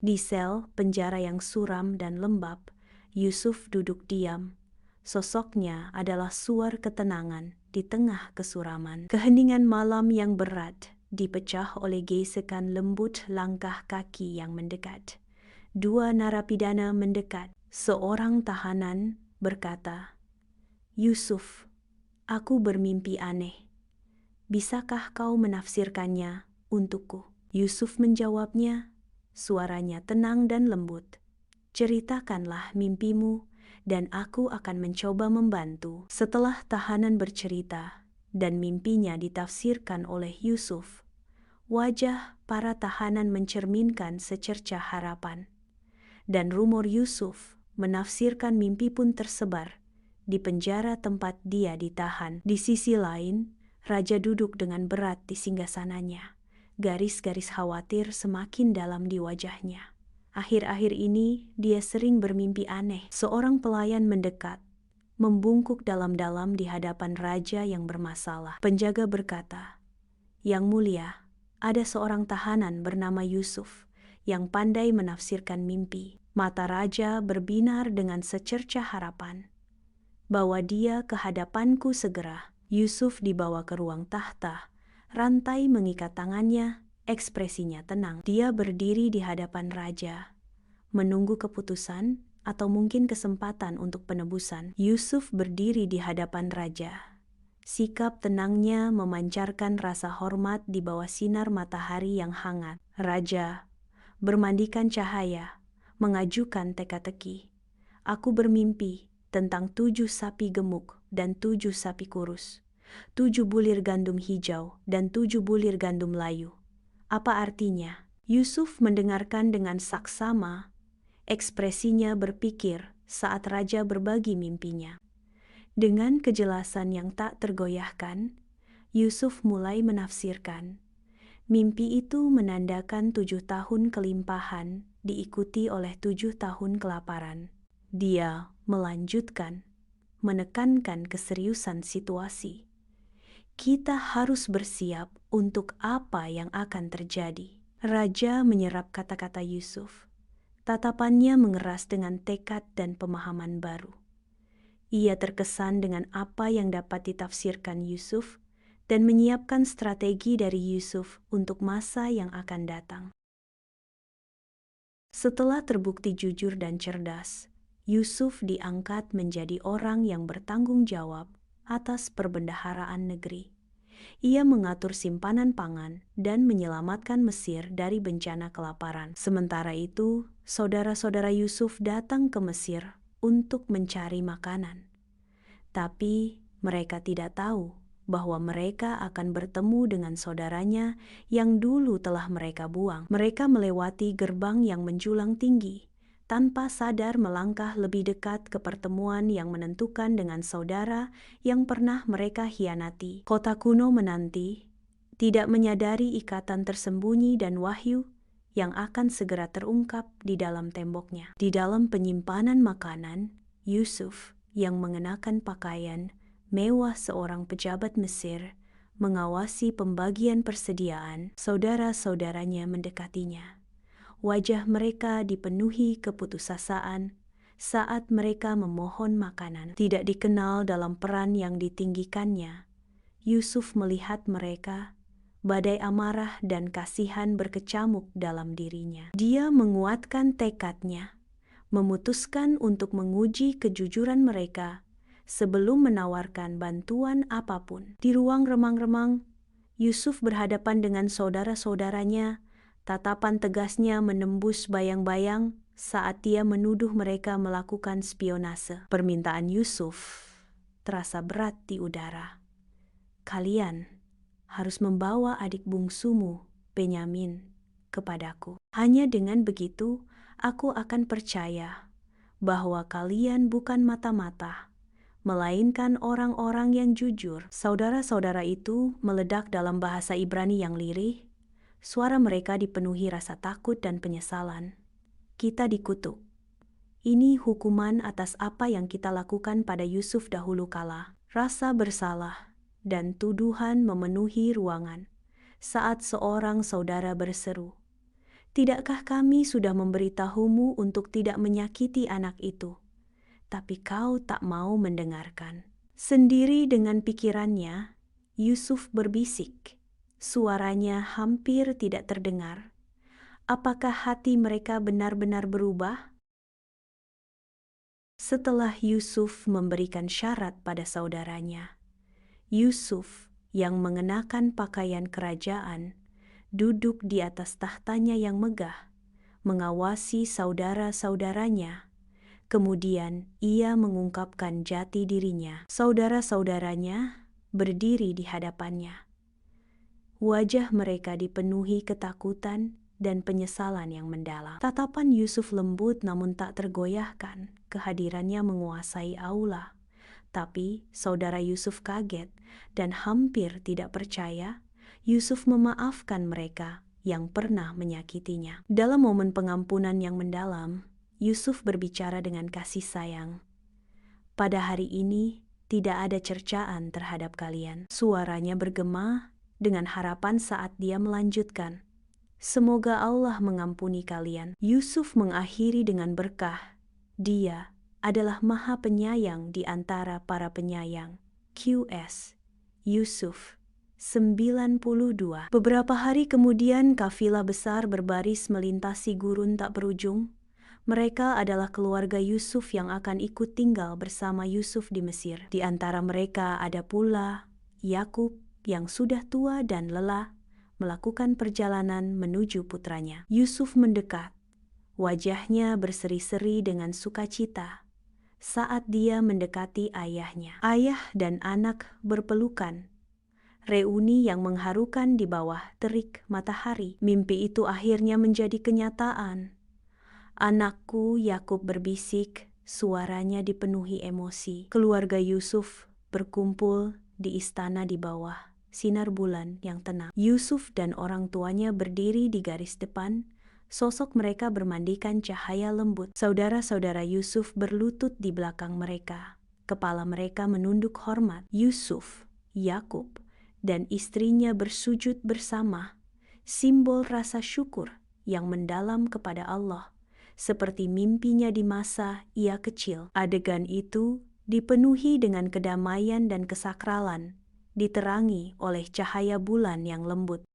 Di sel penjara yang suram dan lembab, Yusuf duduk diam. Sosoknya adalah suar ketenangan di tengah kesuraman. Keheningan malam yang berat dipecah oleh gesekan lembut langkah kaki yang mendekat. Dua narapidana mendekat. Seorang tahanan berkata, "Yusuf, aku bermimpi aneh. Bisakah kau menafsirkannya untukku?" Yusuf menjawabnya, suaranya tenang dan lembut. "Ceritakanlah mimpimu, dan aku akan mencoba membantu." Setelah tahanan bercerita dan mimpinya ditafsirkan oleh Yusuf, wajah para tahanan mencerminkan secercah harapan. Dan rumor Yusuf menafsirkan mimpi pun tersebar di penjara tempat dia ditahan. Di sisi lain, raja duduk dengan berat di singgasananya. Garis-garis khawatir semakin dalam di wajahnya. Akhir-akhir ini, dia sering bermimpi aneh. Seorang pelayan mendekat, membungkuk dalam-dalam di hadapan raja yang bermasalah. Penjaga berkata, "Yang mulia, ada seorang tahanan bernama Yusuf yang pandai menafsirkan mimpi." Mata raja berbinar dengan secercah harapan. "Bawa dia ke hadapanku segera." Yusuf dibawa ke ruang tahta. Rantai mengikat tangannya, ekspresinya tenang. Dia berdiri di hadapan raja, menunggu keputusan atau mungkin kesempatan untuk penebusan. Yusuf berdiri di hadapan raja. Sikap tenangnya memancarkan rasa hormat di bawah sinar matahari yang hangat. Raja bermandikan cahaya, mengajukan teka-teki. "Aku bermimpi tentang 7 sapi gemuk dan 7 sapi kurus, 7 bulir gandum hijau dan 7 bulir gandum layu. Apa artinya?" Yusuf mendengarkan dengan saksama, ekspresinya berpikir saat raja berbagi mimpinya. Dengan kejelasan yang tak tergoyahkan, Yusuf mulai menafsirkan. Mimpi itu menandakan 7 tahun kelimpahan diikuti oleh 7 tahun kelaparan. Dia melanjutkan, menekankan keseriusan situasi. "Kita harus bersiap untuk apa yang akan terjadi." Raja menyerap kata-kata Yusuf. Tatapannya mengeras dengan tekad dan pemahaman baru. Ia terkesan dengan apa yang dapat ditafsirkan Yusuf dan menyiapkan strategi dari Yusuf untuk masa yang akan datang. Setelah terbukti jujur dan cerdas, Yusuf diangkat menjadi orang yang bertanggung jawab atas perbendaharaan negeri. Ia mengatur simpanan pangan dan menyelamatkan Mesir dari bencana kelaparan. Sementara itu, saudara-saudara Yusuf datang ke Mesir untuk mencari makanan. Tapi mereka tidak tahu bahwa mereka akan bertemu dengan saudaranya yang dulu telah mereka buang. Mereka melewati gerbang yang menjulang tinggi, tanpa sadar melangkah lebih dekat ke pertemuan yang menentukan dengan saudara yang pernah mereka hianati. Kota kuno menanti, tidak menyadari ikatan tersembunyi dan wahyu yang akan segera terungkap di dalam temboknya. Di dalam penyimpanan makanan, Yusuf yang mengenakan pakaian mewah seorang pejabat Mesir mengawasi pembagian persediaan. Saudara-saudaranya mendekatinya. Wajah mereka dipenuhi keputusasaan saat mereka memohon makanan. Tidak dikenal dalam peran yang ditinggikannya, Yusuf melihat mereka, badai amarah dan kasihan berkecamuk dalam dirinya. Dia menguatkan tekadnya, memutuskan untuk menguji kejujuran mereka sebelum menawarkan bantuan apapun. Di ruang remang-remang, Yusuf berhadapan dengan saudara-saudaranya. Tatapan tegasnya menembus bayang-bayang saat dia menuduh mereka melakukan spionase. Permintaan Yusuf terasa berat di udara. "Kalian harus membawa adik bungsumu, Benyamin, kepadaku. Hanya dengan begitu, aku akan percaya bahwa kalian bukan mata-mata, melainkan orang-orang yang jujur." Saudara-saudara itu meledak dalam bahasa Ibrani yang lirih. Suara mereka dipenuhi rasa takut dan penyesalan. "Kita dikutuk. Ini hukuman atas apa yang kita lakukan pada Yusuf dahulu kala." Rasa bersalah dan tuduhan memenuhi ruangan saat seorang saudara berseru, Tidakkah kami sudah memberitahumu untuk tidak menyakiti anak itu? Tapi kau tak mau mendengarkan." Sendiri dengan pikirannya, Yusuf berbisik. Suaranya hampir tidak terdengar. Apakah hati mereka benar-benar berubah? Setelah Yusuf memberikan syarat pada saudaranya, Yusuf yang mengenakan pakaian kerajaan duduk di atas tahtanya yang megah, mengawasi saudara-saudaranya. Kemudian ia mengungkapkan jati dirinya. Saudara-saudaranya berdiri di hadapannya. Wajah mereka dipenuhi ketakutan dan penyesalan yang mendalam. Tatapan Yusuf lembut namun tak tergoyahkan. Kehadirannya menguasai aula. Tapi saudara Yusuf kaget dan hampir tidak percaya Yusuf memaafkan mereka yang pernah menyakitinya. Dalam momen pengampunan yang mendalam, Yusuf berbicara dengan kasih sayang. "Pada hari ini tidak ada cercaan terhadap kalian." Suaranya bergema dengan harapan saat dia melanjutkan, "Semoga Allah mengampuni kalian." Yusuf mengakhiri dengan berkah, "Dia adalah Maha Penyayang di antara para penyayang." QS Yusuf 92. Beberapa hari kemudian kafilah besar berbaris melintasi gurun tak berujung. Mereka adalah keluarga Yusuf yang akan ikut tinggal bersama Yusuf di Mesir. Di antara mereka ada pula Yakub yang sudah tua dan lelah melakukan perjalanan menuju putranya. Yusuf mendekat. Wajahnya berseri-seri dengan sukacita saat dia mendekati ayahnya. Ayah dan anak berpelukan. Reuni yang mengharukan di bawah terik matahari. Mimpi itu akhirnya menjadi kenyataan. "Anakku," Yakub berbisik, suaranya dipenuhi emosi. Keluarga Yusuf berkumpul di istana di bawah sinar bulan yang tenang. Yusuf dan orang tuanya berdiri di garis depan, sosok mereka bermandikan cahaya lembut. Saudara-saudara Yusuf berlutut di belakang mereka. Kepala mereka menunduk hormat. Yusuf, Yakub, dan istrinya bersujud bersama, simbol rasa syukur yang mendalam kepada Allah, seperti mimpinya di masa ia kecil. Adegan itu dipenuhi dengan kedamaian dan kesakralan, diterangi oleh cahaya bulan yang lembut.